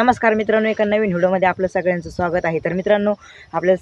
नमस्कार मित्रांनो, एका नवीन व्हिडिओमध्ये आपलं सगळ्यांचं स्वागत आहे. तर मित्रांनो, आपल्या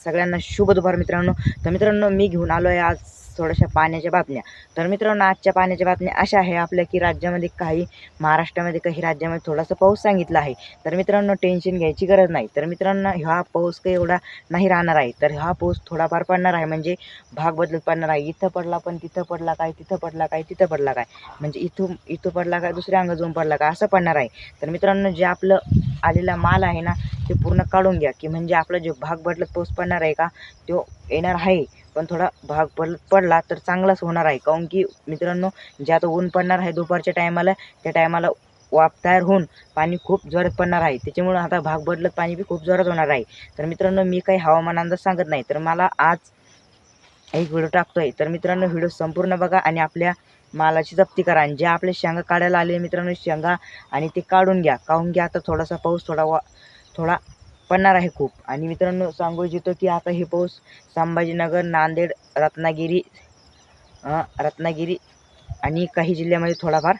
सगळ्यांना शुभ दुपार मित्रांनो. तर मित्रांनो, मी घेऊन आलो आहे आज थोड्याशा पाण्याच्या बातम्या. तर मित्रांनो, आजच्या पाण्याच्या बातम्या अशा आहे आपल्या की राज्यामध्ये काही महाराष्ट्रामध्ये काही राज्यामध्ये थोडासा पाऊस सांगितला आहे. तर मित्रांनो, टेन्शन घ्यायची गरज नाही. तर मित्रांनो, हा पाऊस काही एवढा नाही राहणार आहे. तर हा पाऊस थोडाफार पडणार आहे, म्हणजे भाग बदलत पडणार आहे. इथं पडला पण तिथं पडला काय, तिथं पडला काय तिथं पडला काय, म्हणजे इथं पडला काय दुसऱ्या अंग जाऊन पडला काय असं पडणार आहे. तर मित्रांनो, जे आपलं आलेला माल आहे ना ते पूर्ण काढून घ्या, की म्हणजे आपलं जे भाग बदलत पाऊस पडणार आहे का तो येणार आहे, पण थोडा भाग पडला तर चांगलाच होणार आहे. काऊन की मित्रांनो, जे आता ऊन पडणार आहे दुपारच्या टायमाला, त्या टायमाला वाफ तयार होऊन पाणी खूप जोरात पडणार आहे. त्याच्यामुळं आता भाग बदलत पाणी बी खूप जोरात होणार आहे. तर मित्रांनो, मी काही हवामान अंदाज सांगत नाही, तर मला आज एक व्हिडिओ टाकतोय. तर मित्रांनो, व्हिडिओ संपूर्ण बघा आणि आपल्या मालाची जप्ती करा. आणि जे आपले शेंगा काढायला आले मित्रांनो, शेंगा आणि ते काढून घ्या. काढून घ्या, आता थोडासा पाऊस थोडा पडणार आहे खूप. आणि मित्रांनो, सांगू इच्छितो की आता हे पाऊस संभाजीनगर, नांदेड, रत्नागिरी आणि काही जिल्ह्यामध्ये थोडाफार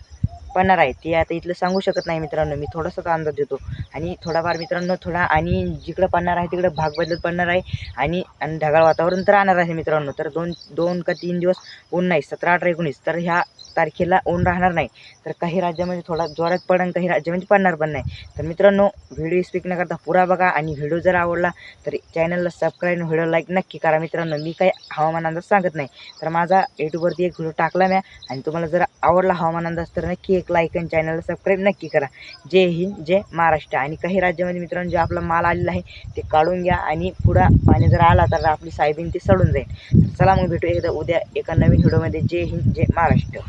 पडणार आहे. ते आता इथलं सांगू शकत नाही मित्रांनो, मी थोडासाच अंदाज देतो. आणि थोडाफार मित्रांनो, आणि जिकडं पडणार आहे तिकडं भाग बदलत पडणार आहे. आणि ढगाळ वातावरण तर राहणार आहे मित्रांनो. तर दोन का 3 दिवस ऊन नाही, 17, 18, 19 तर ह्या तारखेला ऊन राहणार नाही. तर काही राज्यामध्ये थोडा जोरात पडेल, काही राज्यामध्ये पडणार पण नाही. तर मित्रांनो, व्हिडिओ स्किप न करता पुरा बघा. आणि व्हिडिओ जर आवडला तर चॅनलला सबस्क्राईब आणि व्हिडिओ लाईक नक्की करा मित्रांनो. मी काही हवामान अंदाज सांगत नाही, तर माझा यूट्यूबवरती एक व्हिडिओ टाकला मी. आणि तुम्हाला जर आवडला हवामान अंदाज तर नक्की एक लाईक आणि चॅनलला सबस्क्राईब नक्की करा. जय हिंद, जय महाराष्ट्र. आणि काही राज्यामध्ये मित्रांनो, जे आपला माल आलेला आहे ते काढून घ्या. आणि पुढं पाणी जर आला तर आपली सायबीन ती सडून जाईल. तर चला मग भेटू एकदा उद्या एका नवीन व्हिडिओमध्ये. जय हिंद, जय महाराष्ट्र.